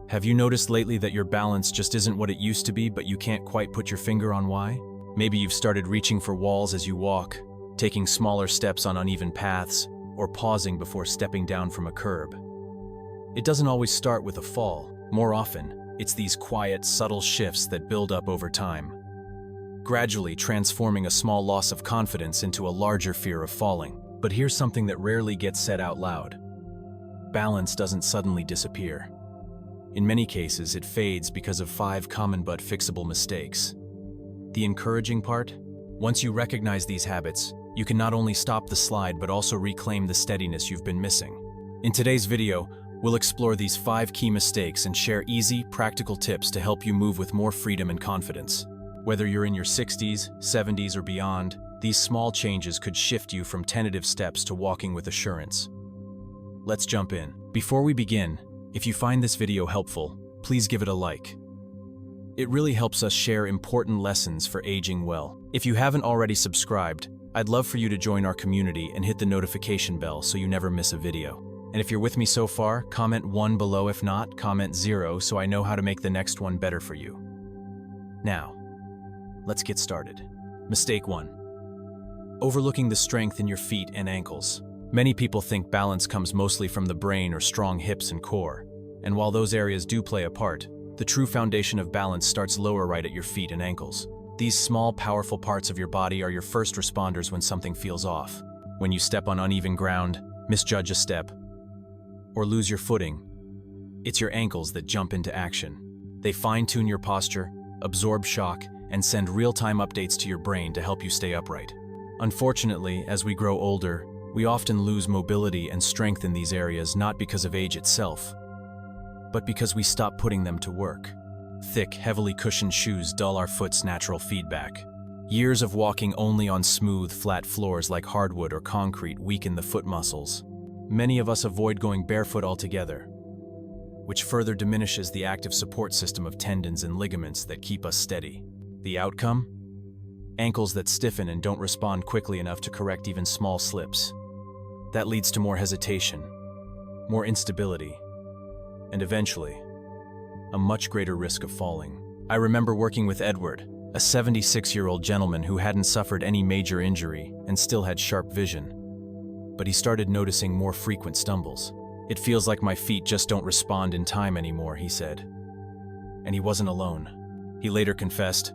Have you noticed lately that your balance just isn't what it used to be, but you can't quite put your finger on why? Maybe you've started reaching for walls as you walk, taking smaller steps on uneven paths, or pausing before stepping down from a curb. It doesn't always start with a fall. More often, it's these quiet, subtle shifts that build up over time, gradually transforming a small loss of confidence into a larger fear of falling. But here's something that rarely gets said out loud. Balance doesn't suddenly disappear. In many cases, it fades because of 5 common but fixable mistakes. The encouraging part? Once you recognize these habits, you can not only stop the slide but also reclaim the steadiness you've been missing. In today's video, we'll explore these 5 key mistakes and share easy, practical tips to help you move with more freedom and confidence. Whether you're in your 60s, 70s, or beyond, these small changes could shift you from tentative steps to walking with assurance. Let's jump in. Before we begin, if you find this video helpful, please give it a like. It really helps us share important lessons for aging well. If you haven't already subscribed, I'd love for you to join our community and hit the notification bell so you never miss a video. And if you're with me so far, comment 1 below. If not, comment 0 so I know how to make the next one better for you. Now, let's get started. Mistake 1. Overlooking the strength in your feet and ankles. Many people think balance comes mostly from the brain or strong hips and core. And while those areas do play a part, the true foundation of balance starts lower, right at your feet and ankles. These small, powerful parts of your body are your first responders when something feels off. When you step on uneven ground, misjudge a step, or lose your footing, it's your ankles that jump into action. They fine-tune your posture, absorb shock, and send real-time updates to your brain to help you stay upright. Unfortunately, as we grow older, we often lose mobility and strength in these areas, not because of age itself, but because we stop putting them to work. Thick, heavily cushioned shoes dull our foot's natural feedback. Years of walking only on smooth, flat floors like hardwood or concrete weaken the foot muscles. Many of us avoid going barefoot altogether, which further diminishes the active support system of tendons and ligaments that keep us steady. The outcome? Ankles that stiffen and don't respond quickly enough to correct even small slips. That leads to more hesitation, more instability, and eventually, a much greater risk of falling. I remember working with Edward, a 76-year-old gentleman who hadn't suffered any major injury and still had sharp vision. But he started noticing more frequent stumbles. "It feels like my feet just don't respond in time anymore," he said. And he wasn't alone. He later confessed,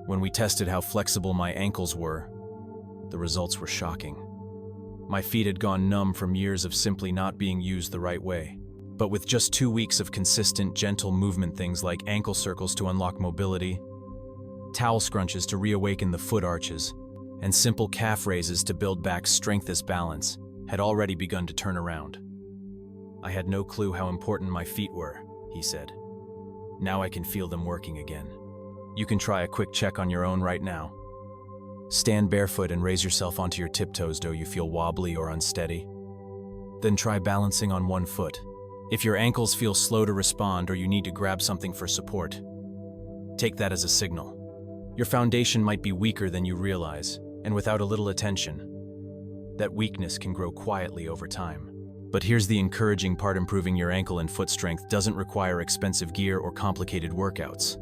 "When we tested how flexible my ankles were, the results were shocking. My feet had gone numb from years of simply not being used the right way. But with just 2 weeks of consistent, gentle movement, things like ankle circles to unlock mobility, towel scrunches to reawaken the foot arches, and simple calf raises to build back strength, this balance had already begun to turn around. I had no clue how important my feet were," he said. "Now I can feel them working again." You can try a quick check on your own right now. Stand barefoot and raise yourself onto your tiptoes. Do you feel wobbly or unsteady? Then try balancing on one foot. If your ankles feel slow to respond or you need to grab something for support, take that as a signal. Your foundation might be weaker than you realize, and without a little attention, that weakness can grow quietly over time. But here's the encouraging part: improving your ankle and foot strength doesn't require expensive gear or complicated workouts.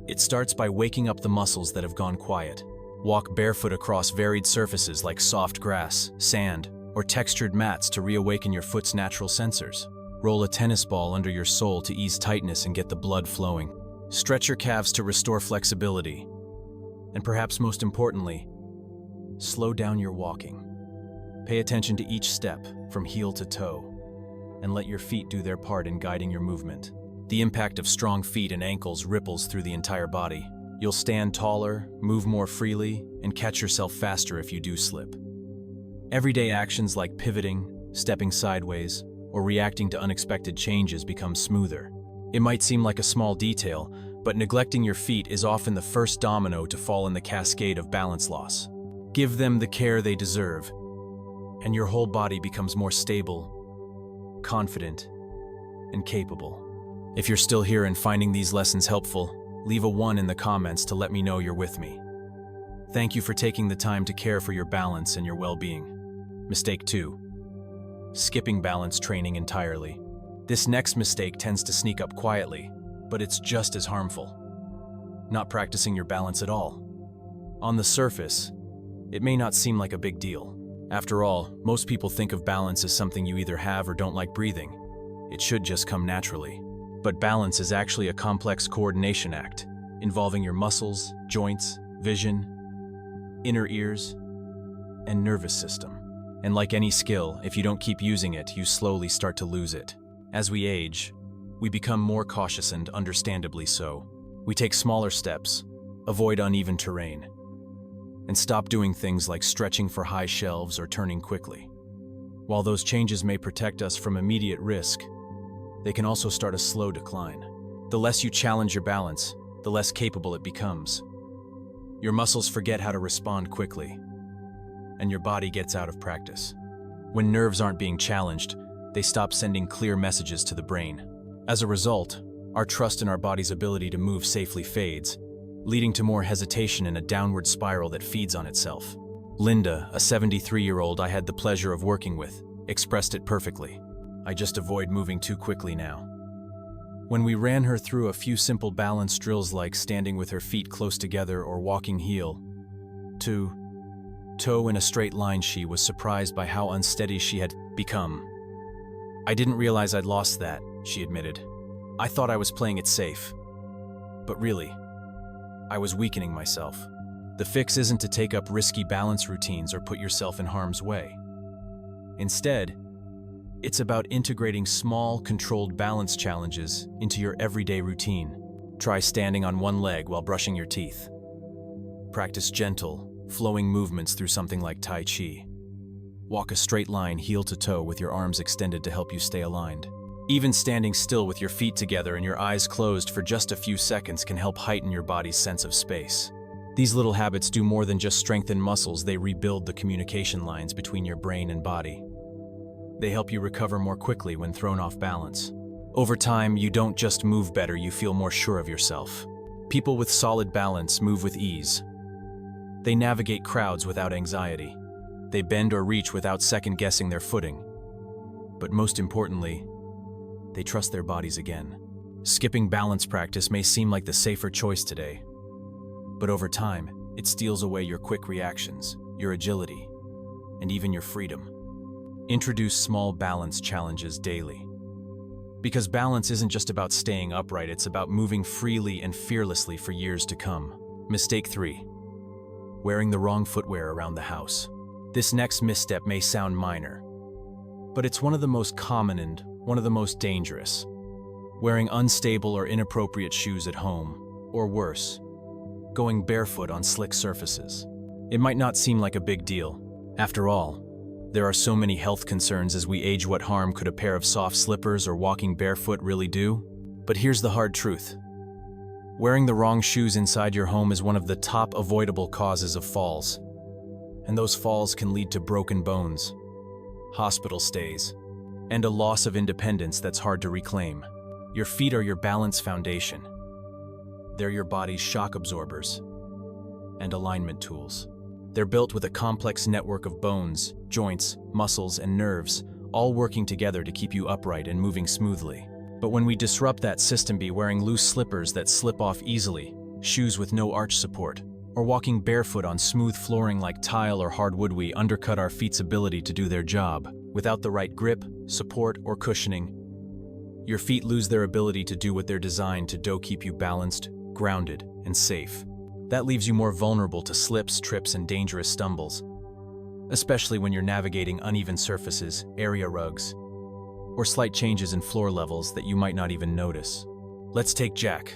It starts by waking up the muscles that have gone quiet. Walk barefoot across varied surfaces like soft grass, sand, or textured mats to reawaken your foot's natural sensors. Roll a tennis ball under your sole to ease tightness and get the blood flowing. Stretch your calves to restore flexibility. And perhaps most importantly, slow down your walking. Pay attention to each step, from heel to toe, and let your feet do their part in guiding your movement. The impact of strong feet and ankles ripples through the entire body. You'll stand taller, move more freely, and catch yourself faster if you do slip. Everyday actions like pivoting, stepping sideways, or reacting to unexpected changes become smoother. It might seem like a small detail, but neglecting your feet is often the first domino to fall in the cascade of balance loss. Give them the care they deserve, and your whole body becomes more stable, confident, and capable. If you're still here and finding these lessons helpful, leave a 1 in the comments to let me know you're with me. Thank you for taking the time to care for your balance and your well-being. Mistake 2. Skipping balance training entirely. This next mistake tends to sneak up quietly, but it's just as harmful. Not practicing your balance at all. On the surface, it may not seem like a big deal. After all, most people think of balance as something you either have or don't like breathing. It should just come naturally. But balance is actually a complex coordination act, involving your muscles, joints, vision, inner ears, and nervous system. And like any skill, if you don't keep using it, you slowly start to lose it. As we age, we become more cautious and understandably so. We take smaller steps, avoid uneven terrain, and stop doing things like stretching for high shelves or turning quickly. While those changes may protect us from immediate risk, they can also start a slow decline. The less you challenge your balance, the less capable it becomes. Your muscles forget how to respond quickly, and your body gets out of practice. When nerves aren't being challenged, they stop sending clear messages to the brain. As a result, our trust in our body's ability to move safely fades, leading to more hesitation and a downward spiral that feeds on itself. Linda, a 73-year-old I had the pleasure of working with, expressed it perfectly. I just avoid moving too quickly now. When we ran her through a few simple balance drills like standing with her feet close together or walking heel to toe in a straight line, she was surprised by how unsteady she had become. I didn't realize I'd lost that, she admitted. I thought I was playing it safe. But really, I was weakening myself. The fix isn't to take up risky balance routines or put yourself in harm's way. Instead, it's about integrating small, controlled balance challenges into your everyday routine. Try standing on one leg while brushing your teeth. Practice gentle, flowing movements through something like Tai Chi. Walk a straight line heel to toe with your arms extended to help you stay aligned. Even standing still with your feet together and your eyes closed for just a few seconds can help heighten your body's sense of space. These little habits do more than just strengthen muscles, they rebuild the communication lines between your brain and body. They help you recover more quickly when thrown off balance. Over time, you don't just move better, you feel more sure of yourself. People with solid balance move with ease. They navigate crowds without anxiety. They bend or reach without second-guessing their footing. But most importantly, they trust their bodies again. Skipping balance practice may seem like the safer choice today, but over time, it steals away your quick reactions, your agility, and even your freedom. Introduce small balance challenges daily. Because balance isn't just about staying upright, it's about moving freely and fearlessly for years to come. Mistake 3. Wearing the wrong footwear around the house. This next misstep may sound minor, but it's one of the most common and one of the most dangerous. Wearing unstable or inappropriate shoes at home, or worse, going barefoot on slick surfaces. It might not seem like a big deal. After all, there are so many health concerns as we age. What harm could a pair of soft slippers or walking barefoot really do? But here's the hard truth. Wearing the wrong shoes inside your home is one of the top avoidable causes of falls. And those falls can lead to broken bones, hospital stays, and a loss of independence that's hard to reclaim. Your feet are your balance foundation. They're your body's shock absorbers and alignment tools. They're built with a complex network of bones, joints, muscles, and nerves, all working together to keep you upright and moving smoothly. But when we disrupt that system, be wearing loose slippers that slip off easily, shoes with no arch support, or walking barefoot on smooth flooring like tile or hardwood, we undercut our feet's ability to do their job. Without the right grip, support, or cushioning, your feet lose their ability to do what they're designed to do: keep you balanced, grounded, and safe. That leaves you more vulnerable to slips, trips, and dangerous stumbles, especially when you're navigating uneven surfaces, area rugs, or slight changes in floor levels that you might not even notice. Let's take Jack,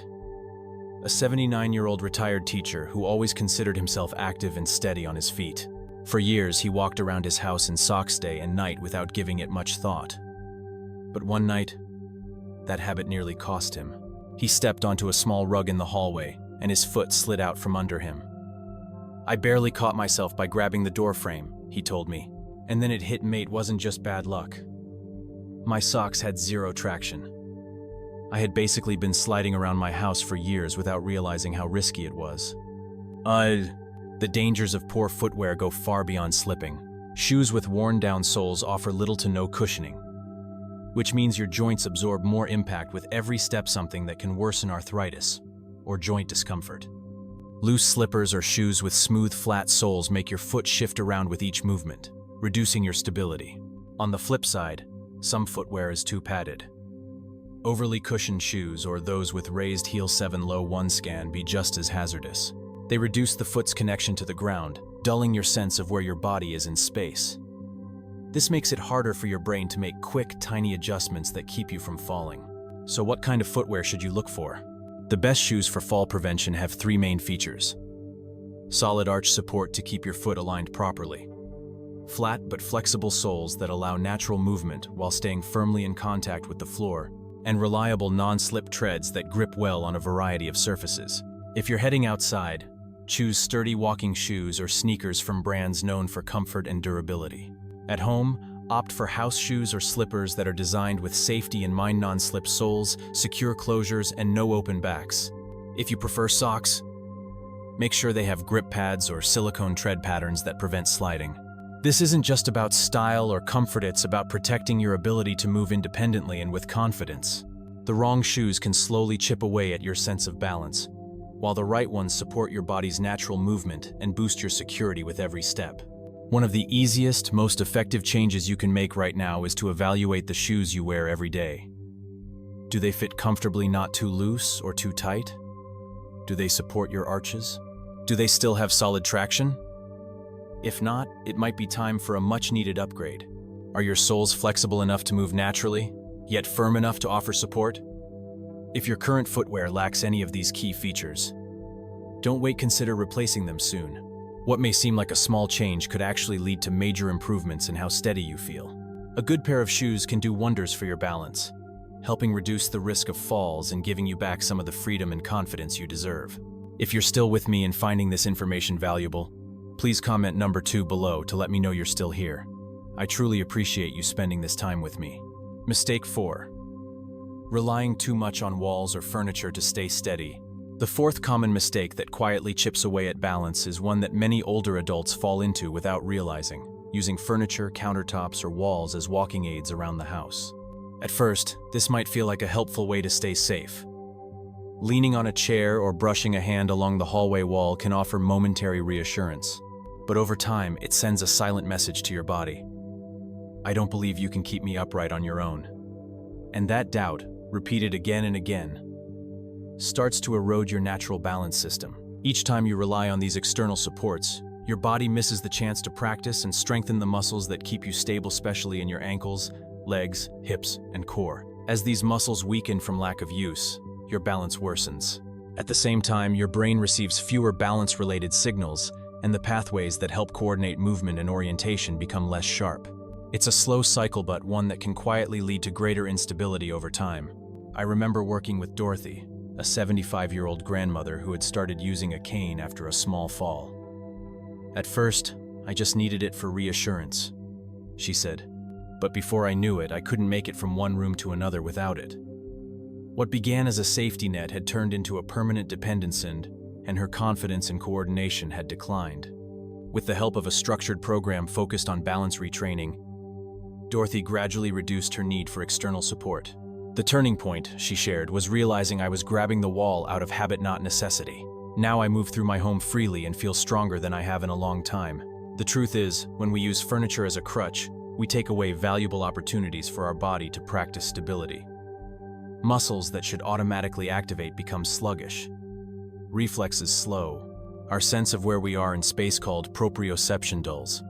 a 79-year-old retired teacher who always considered himself active and steady on his feet. For years, he walked around his house in socks day and night without giving it much thought. But one night, that habit nearly cost him. He stepped onto a small rug in the hallway, and his foot slid out from under him. "I barely caught myself by grabbing the door frame," he told me. "And then it hit me. It wasn't just bad luck. My socks had zero traction. I had basically been sliding around my house for years without realizing how risky it was." The dangers of poor footwear go far beyond slipping. Shoes with worn-down soles offer little to no cushioning, which means your joints absorb more impact with every step, something that can worsen arthritis or joint discomfort. Loose slippers or shoes with smooth, flat soles make your foot shift around with each movement, reducing your stability. On the flip side, some footwear is too padded. Overly cushioned shoes or those with raised heel 7 low 1 can be just as hazardous. They reduce the foot's connection to the ground, dulling your sense of where your body is in space. This makes it harder for your brain to make quick, tiny adjustments that keep you from falling. So what kind of footwear should you look for? The best shoes for fall prevention have 3 main features. Solid arch support to keep your foot aligned properly. Flat but flexible soles that allow natural movement while staying firmly in contact with the floor. And reliable non-slip treads that grip well on a variety of surfaces. If you're heading outside, choose sturdy walking shoes or sneakers from brands known for comfort and durability. At home, opt for house shoes or slippers that are designed with safety in mind: non-slip soles, secure closures, and no open backs. If you prefer socks, make sure they have grip pads or silicone tread patterns that prevent sliding. This isn't just about style or comfort, it's about protecting your ability to move independently and with confidence. The wrong shoes can slowly chip away at your sense of balance, while the right ones support your body's natural movement and boost your security with every step. One of the easiest, most effective changes you can make right now is to evaluate the shoes you wear every day. Do they fit comfortably, not too loose or too tight? Do they support your arches? Do they still have solid traction? If not, it might be time for a much-needed upgrade. Are your soles flexible enough to move naturally, yet firm enough to offer support? If your current footwear lacks any of these key features, don't wait, consider replacing them soon. What may seem like a small change could actually lead to major improvements in how steady you feel. A good pair of shoes can do wonders for your balance, helping reduce the risk of falls and giving you back some of the freedom and confidence you deserve. If you're still with me and finding this information valuable, please comment number 2 below to let me know you're still here. I truly appreciate you spending this time with me. Mistake 4. Relying too much on walls or furniture to stay steady. The 4th common mistake that quietly chips away at balance is one that many older adults fall into without realizing: using furniture, countertops, or walls as walking aids around the house. At first, this might feel like a helpful way to stay safe. Leaning on a chair or brushing a hand along the hallway wall can offer momentary reassurance. But over time, it sends a silent message to your body. I don't believe you can keep me upright on your own. And that doubt, repeated again and again, starts to erode your natural balance system. Each time you rely on these external supports, your body misses the chance to practice and strengthen the muscles that keep you stable, especially in your ankles, legs, hips, and core. As these muscles weaken from lack of use, your balance worsens. At the same time, your brain receives fewer balance-related signals, and the pathways that help coordinate movement and orientation become less sharp. It's a slow cycle, but one that can quietly lead to greater instability over time. I remember working with Dorothy, a 75-year-old grandmother who had started using a cane after a small fall. At first, I just needed it for reassurance, she said. But before I knew it, I couldn't make it from one room to another without it. What began as a safety net had turned into a permanent dependence, and her confidence and coordination had declined. With the help of a structured program focused on balance retraining, Dorothy gradually reduced her need for external support. The turning point, she shared, was realizing I was grabbing the wall out of habit, not necessity. Now I move through my home freely and feel stronger than I have in a long time. The truth is, when we use furniture as a crutch, we take away valuable opportunities for our body to practice stability. Muscles that should automatically activate become sluggish. Reflexes slow. Our sense of where we are in space, called proprioception, dulls.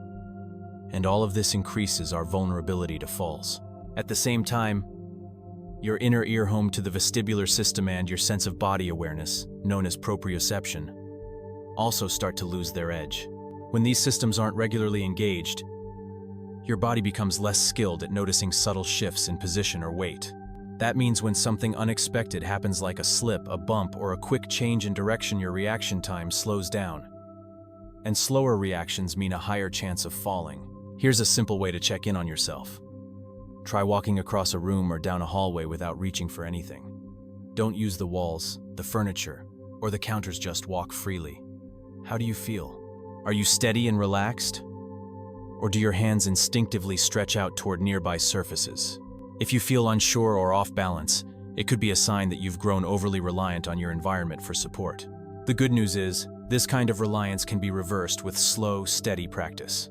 And all of this increases our vulnerability to falls. At the same time, your inner ear, home to the vestibular system, and your sense of body awareness, known as proprioception, also start to lose their edge. When these systems aren't regularly engaged, your body becomes less skilled at noticing subtle shifts in position or weight. That means when something unexpected happens, like a slip, a bump, or a quick change in direction, your reaction time slows down. And slower reactions mean a higher chance of falling. Here's a simple way to check in on yourself. Try walking across a room or down a hallway without reaching for anything. Don't use the walls, the furniture, or the counters, just walk freely. How do you feel? Are you steady and relaxed? Or do your hands instinctively stretch out toward nearby surfaces? If you feel unsure or off balance, it could be a sign that you've grown overly reliant on your environment for support. The good news is, this kind of reliance can be reversed with slow, steady practice.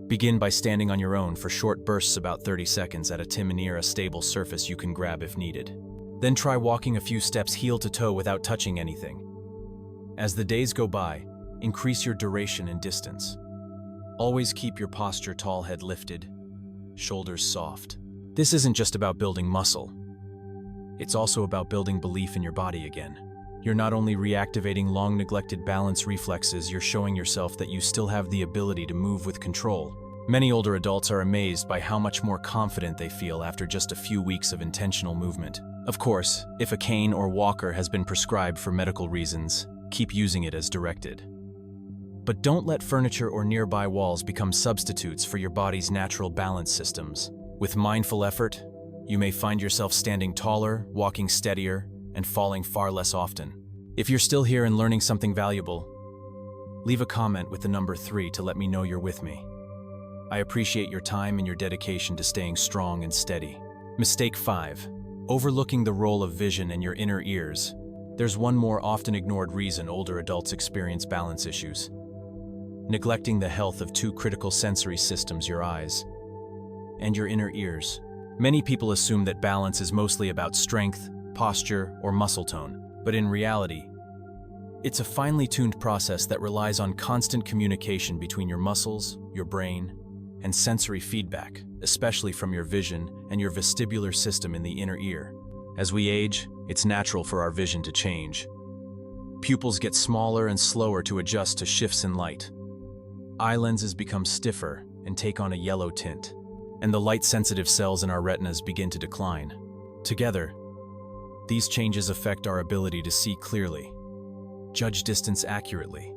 Begin by standing on your own for short bursts about 30 seconds at a time near a stable surface you can grab if needed. Then try walking a few steps heel to toe without touching anything. As the days go by, increase your duration and distance. Always keep your posture tall, head lifted, shoulders soft. This isn't just about building muscle. It's also about building belief in your body again. You're not only reactivating long-neglected balance reflexes, you're showing yourself that you still have the ability to move with control. Many older adults are amazed by how much more confident they feel after just a few weeks of intentional movement. Of course, if a cane or walker has been prescribed for medical reasons, keep using it as directed. But don't let furniture or nearby walls become substitutes for your body's natural balance systems. With mindful effort, you may find yourself standing taller, walking steadier, and falling far less often. If you're still here and learning something valuable, leave a comment with the number 3 to let me know you're with me. I appreciate your time and your dedication to staying strong and steady. Mistake 5. Overlooking the role of vision and your inner ears. There's one more often ignored reason older adults experience balance issues: neglecting the health of two critical sensory systems, your eyes and your inner ears. Many people assume that balance is mostly about strength, posture, or muscle tone, but in reality, it's a finely tuned process that relies on constant communication between your muscles, your brain, and sensory feedback, especially from your vision and your vestibular system in the inner ear. As we age, it's natural for our vision to change. Pupils get smaller and slower to adjust to shifts in light. Eye lenses become stiffer and take on a yellow tint, and the light-sensitive cells in our retinas begin to decline. Together, these changes affect our ability to see clearly, judge distance accurately,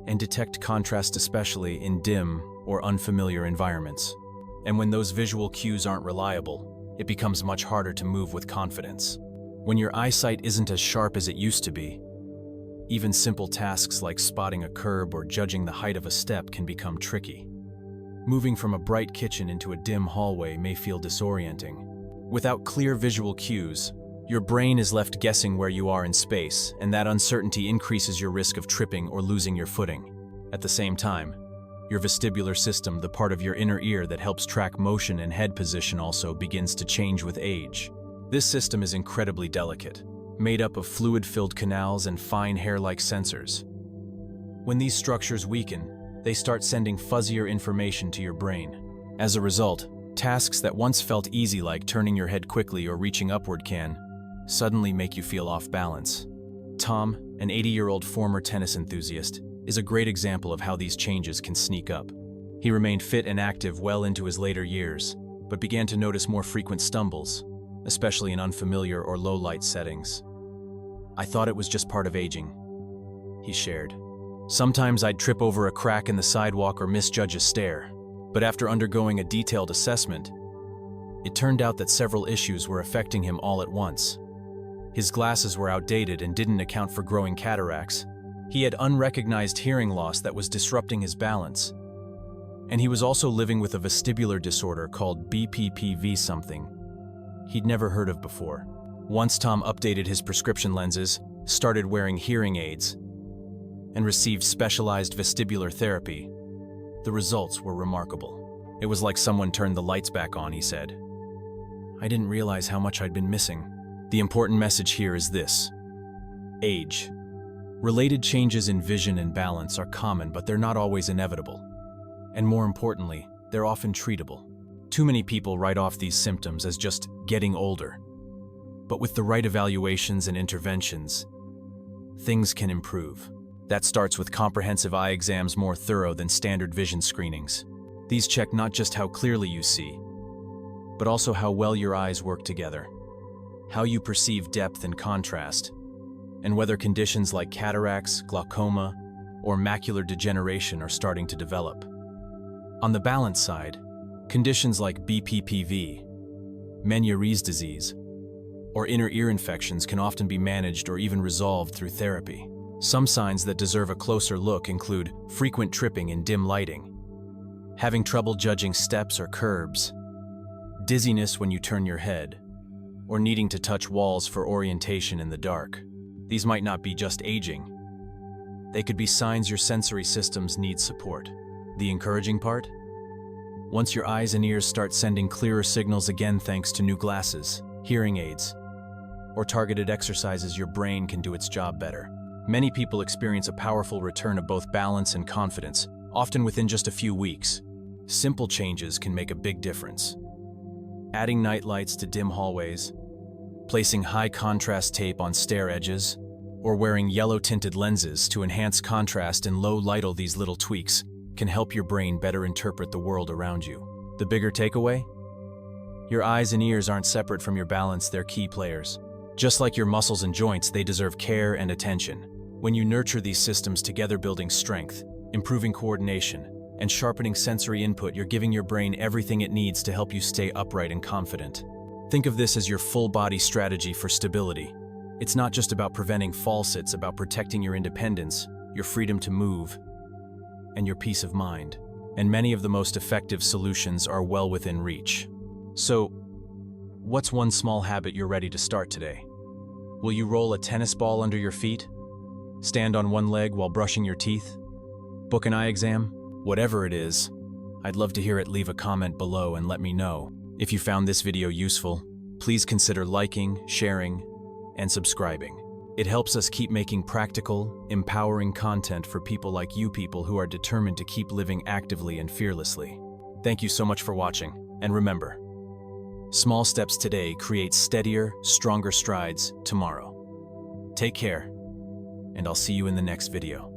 and detect contrast, especially in dim or unfamiliar environments. And when those visual cues aren't reliable, it becomes much harder to move with confidence. When your eyesight isn't as sharp as it used to be, even simple tasks like spotting a curb or judging the height of a step can become tricky. Moving from a bright kitchen into a dim hallway may feel disorienting. Without clear visual cues, your brain is left guessing where you are in space, and that uncertainty increases your risk of tripping or losing your footing. At the same time, your vestibular system, the part of your inner ear that helps track motion and head position, also begins to change with age. This system is incredibly delicate, made up of fluid-filled canals and fine hair-like sensors. When these structures weaken, they start sending fuzzier information to your brain. As a result, tasks that once felt easy, like turning your head quickly or reaching upward, can suddenly make you feel off balance. Tom, an 80-year-old former tennis enthusiast, is a great example of how these changes can sneak up. He remained fit and active well into his later years, but began to notice more frequent stumbles, especially in unfamiliar or low-light settings. "I thought it was just part of aging," he shared. "Sometimes I'd trip over a crack in the sidewalk or misjudge a stair, but after undergoing a detailed assessment, it turned out that several issues were affecting him all at once. His glasses were outdated and didn't account for growing cataracts. He had unrecognized hearing loss that was disrupting his balance. And he was also living with a vestibular disorder called BPPV, something he'd never heard of before. Once Tom updated his prescription lenses, started wearing hearing aids, and received specialized vestibular therapy, the results were remarkable. It was like someone turned the lights back on," he said. "I didn't realize how much I'd been missing." The important message here is this: age. Related changes in vision and balance are common, but they're not always inevitable. And more importantly, they're often treatable. Too many people write off these symptoms as just getting older. But with the right evaluations and interventions, things can improve. That starts with comprehensive eye exams more thorough than standard vision screenings. These check not just how clearly you see, but also how well your eyes work together, how you perceive depth and contrast, and whether conditions like cataracts, glaucoma, or macular degeneration are starting to develop. On the balance side, conditions like BPPV, Meniere's disease, or inner ear infections can often be managed or even resolved through therapy. Some signs that deserve a closer look include frequent tripping in dim lighting, having trouble judging steps or curbs, dizziness when you turn your head, or needing to touch walls for orientation in the dark. These might not be just aging. They could be signs your sensory systems need support. The encouraging part? Once your eyes and ears start sending clearer signals again thanks to new glasses, hearing aids, or targeted exercises, your brain can do its job better. Many people experience a powerful return of both balance and confidence, often within just a few weeks. Simple changes can make a big difference. Adding night lights to dim hallways, placing high-contrast tape on stair edges, or wearing yellow-tinted lenses to enhance contrast and low light. All these little tweaks can help your brain better interpret the world around you. The bigger takeaway? Your eyes and ears aren't separate from your balance, they're key players. Just like your muscles and joints, they deserve care and attention. When you nurture these systems together, building strength, improving coordination, and sharpening sensory input, you're giving your brain everything it needs to help you stay upright and confident. Think of this as your full-body strategy for stability. It's not just about preventing falls, it's about protecting your independence, your freedom to move, and your peace of mind. And many of the most effective solutions are well within reach. So, what's one small habit you're ready to start today? Will you roll a tennis ball under your feet? Stand on one leg while brushing your teeth? Book an eye exam? Whatever it is, I'd love to hear it. Leave a comment below and let me know. If you found this video useful, please consider liking, sharing, and subscribing. It helps us keep making practical, empowering content for people like you, people who are determined to keep living actively and fearlessly. Thank you so much for watching, and remember, small steps today create steadier, stronger strides tomorrow. Take care, and I'll see you in the next video.